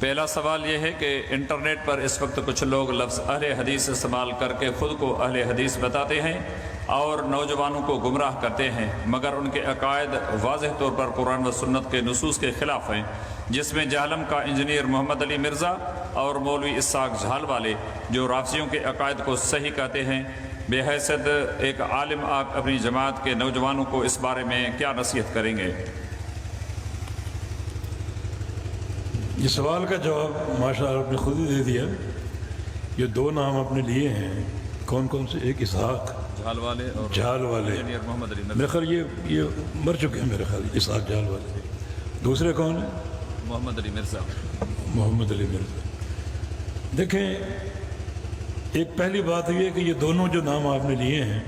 پہلا سوال یہ ہے کہ انٹرنیٹ پر اس وقت کچھ لوگ لفظ اہل حدیث استعمال کر کے خود کو اہل حدیث بتاتے ہیں اور نوجوانوں کو گمراہ کرتے ہیں، مگر ان کے عقائد واضح طور پر قرآن و سنت کے نصوص کے خلاف ہیں، جس میں جہلم کا انجینئر محمد علی مرزا اور مولوی اسحاق جھال والے جو رافضیوں کے عقائد کو صحیح کہتے ہیں۔ بے حیثیت ایک عالم آپ اپنی جماعت کے نوجوانوں کو اس بارے میں کیا نصیحت کریں گے؟ یہ سوال کا جواب ماشاءاللہ آپ نے خود ہی دے دیا۔ یہ دو نام آپ نے لیے ہیں، کون کون سے؟ ایک اسحاق جھال والے اور جھال والے، انجینئر محمد علی مرزا۔ میرے خیال یہ مر چکے ہیں، میرے خیال اسحاق جھال والے۔ دوسرے کون ہیں؟ محمد علی مرزا۔ محمد علی مرزا۔ دیکھیں، ایک پہلی بات یہ ہے کہ یہ دونوں جو نام آپ نے لیے ہیں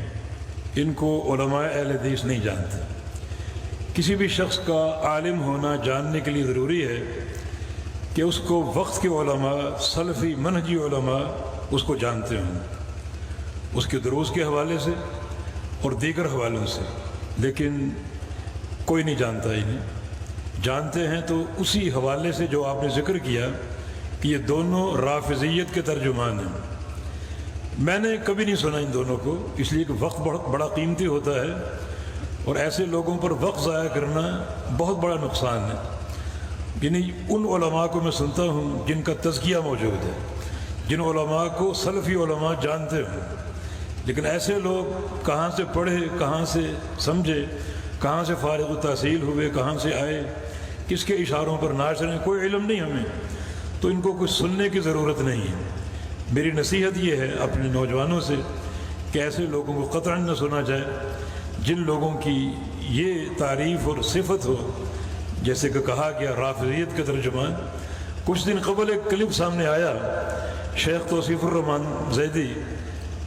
ان کو علماء اہل حدیث نہیں جانتے۔ کسی بھی شخص کا عالم ہونا جاننے کے لیے ضروری ہے کہ اس کو وقت کے علماء، سلفی منہجی علماء اس کو جانتے ہوں، اس کے دروس کے حوالے سے اور دیگر حوالوں سے، لیکن کوئی نہیں جانتا انہیں۔ جانتے ہیں تو اسی حوالے سے جو آپ نے ذکر کیا کہ یہ دونوں رافضیت کے ترجمان ہیں۔ میں نے کبھی نہیں سنا ان دونوں کو، اس لیے کہ وقت بہت بڑا قیمتی ہوتا ہے اور ایسے لوگوں پر وقت ضائع کرنا بہت بڑا نقصان ہے۔ یعنی ان علماء کو میں سنتا ہوں جن کا تزکیہ موجود ہے، جن علماء کو سلفی علماء جانتے ہوں، لیکن ایسے لوگ کہاں سے پڑھے، کہاں سے سمجھے، کہاں سے فارغ التحصیل ہوئے، کہاں سے آئے، کس کے اشاروں پر ناچ رہے ہیں، کوئی علم نہیں ہمیں، تو ان کو کچھ سننے کی ضرورت نہیں ہے۔ میری نصیحت یہ ہے اپنے نوجوانوں سے کہ ایسے لوگوں کو قطعاً نہ سنا جائے جن لوگوں کی یہ تعریف اور صفت ہو، جیسے کہ کہا گیا رافضیت کے ترجمان۔ کچھ دن قبل ایک کلپ سامنے آیا شیخ توصیف الرحمن زیدی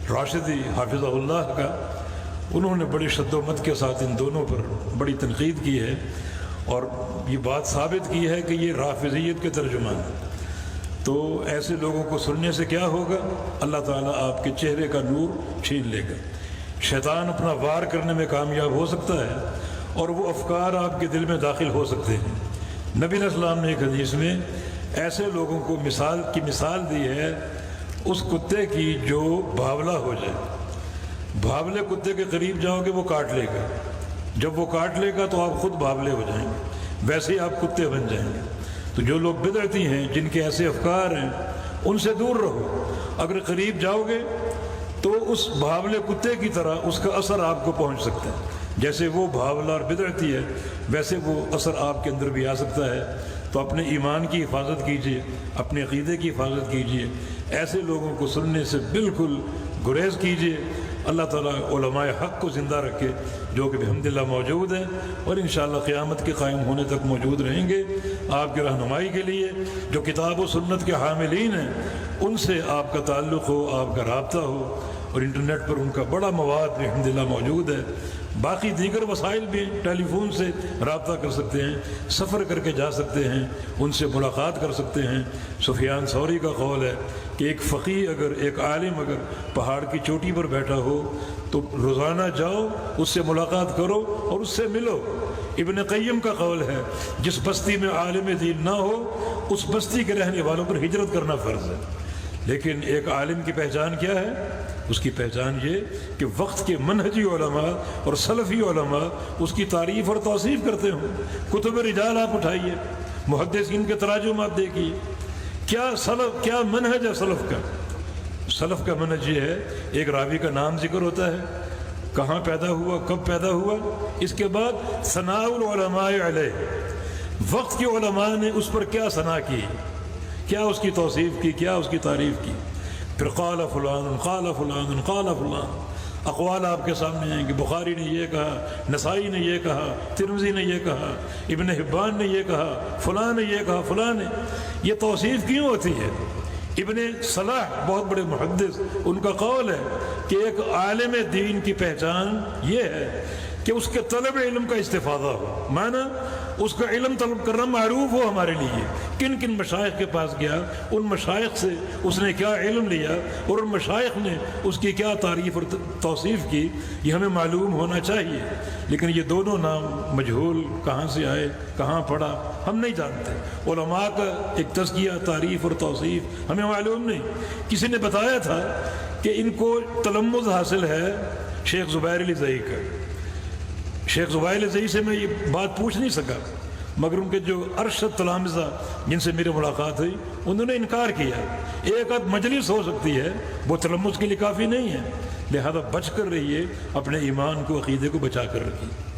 راشدی حافظہ اللہ کا، انہوں نے بڑی شد و مت کے ساتھ ان دونوں پر بڑی تنقید کی ہے اور یہ بات ثابت کی ہے کہ یہ رافضیت کے ترجمان۔ تو ایسے لوگوں کو سننے سے کیا ہوگا؟ اللہ تعالیٰ آپ کے چہرے کا نور چھین لے گا، شیطان اپنا وار کرنے میں کامیاب ہو سکتا ہے اور وہ افکار آپ کے دل میں داخل ہو سکتے ہیں۔ نبی علیہ السلام نے ایک حدیث میں ایسے لوگوں کو مثال دی ہے اس کتے کی جو بھاولا ہو جائے۔ بھاولے کتے کے قریب جاؤ گے وہ کاٹ لے گا، جب وہ کاٹ لے گا تو آپ خود بھاولے ہو جائیں گے، ویسے ہی آپ کتے بن جائیں گے۔ تو جو لوگ بدعتی ہیں، جن کے ایسے افکار ہیں، ان سے دور رہو۔ اگر قریب جاؤ گے تو اس بھاولے کتے کی طرح اس کا اثر آپ کو پہنچ سکتا ہے، جیسے وہ بھاولا اور بدعتی ہے ویسے وہ اثر آپ کے اندر بھی آ سکتا ہے۔ تو اپنے ایمان کی حفاظت کیجیے، اپنے عقیدے کی حفاظت کیجیے، ایسے لوگوں کو سننے سے بالکل گریز کیجیے۔ اللہ تعالیٰ علماء حق کو زندہ رکھے جو کہ بحمدللہ موجود ہیں اور انشاءاللہ قیامت کے قائم ہونے تک موجود رہیں گے۔ آپ کی رہنمائی کے لیے جو کتاب و سنت کے حاملین ہیں ان سے آپ کا تعلق ہو، آپ کا رابطہ ہو، اور انٹرنیٹ پر ان کا بڑا مواد الحمدللہ موجود ہے۔ باقی دیگر وسائل بھی ٹیلی فون سے رابطہ کر سکتے ہیں، سفر کر کے جا سکتے ہیں، ان سے ملاقات کر سکتے ہیں۔ سفیان ثوری کا قول ہے کہ ایک فقیہ اگر، ایک عالم اگر پہاڑ کی چوٹی پر بیٹھا ہو تو روزانہ جاؤ، اس سے ملاقات کرو اور اس سے ملو۔ ابن قیم کا قول ہے جس بستی میں عالم دین نہ ہو اس بستی کے رہنے والوں پر ہجرت کرنا فرض ہے۔ لیکن ایک عالم کی پہچان کیا ہے؟ اس کی پہچان یہ کہ وقت کے منہجی علماء اور سلفی علماء اس کی تعریف اور توصیف کرتے ہوں۔ کتب رجال آپ اٹھائیے، محدثین کے تراجم آپ دیکھیے، کیا منہج ہے سلف کا؟ سلف کا منہج یہ ہے ایک راوی کا نام ذکر ہوتا ہے، کہاں پیدا ہوا، کب پیدا ہوا، اس کے بعد ثناء العلماء علیہ، وقت کے علماء نے اس پر کیا ثنا کی، کیا اس کی توصیف کی، کیا اس کی تعریف کی، پھر قال فلان قال فلان قال فلان، اقوال آپ کے سامنے ہیں کہ بخاری نے یہ کہا، نسائی نے یہ کہا، ترمذی نے یہ کہا، ابن حبان نے یہ کہا، فلاں نے یہ کہا، فلاں نے۔ یہ توصیف کیوں ہوتی ہے؟ ابن صلاح بہت بڑے محدث، ان کا قول ہے کہ ایک عالم دین کی پہچان یہ ہے کہ اس کے طلب علم کا استفادہ ہو، معنی اس کا علم طلب کرنا معروف ہو ہمارے لیے، کن کن مشائخ کے پاس گیا، ان مشائخ سے اس نے کیا علم لیا، اور ان مشائخ نے اس کی کیا تعریف اور توصیف کی، یہ ہمیں معلوم ہونا چاہیے۔ لیکن یہ دونوں نام مجہول، کہاں سے آئے، کہاں پڑھا، ہم نہیں جانتے۔ علماء کا ایک تزکیہ، تعریف اور توصیف ہمیں معلوم نہیں۔ کسی نے بتایا تھا کہ ان کو تلمذ حاصل ہے شیخ زبیر علی زئی کا۔ شیخ زبیر علی زئی سے میں یہ بات پوچھ نہیں سکا، مگر ان کے جو ارشد تلامذہ جن سے میری ملاقات ہوئی انہوں نے انکار کیا۔ ایک آدھ مجلس ہو سکتی ہے، وہ تلمذ کے لیے کافی نہیں ہے، لہذا بچ کر رہیے، اپنے ایمان کو، عقیدے کو بچا کر رکھیے۔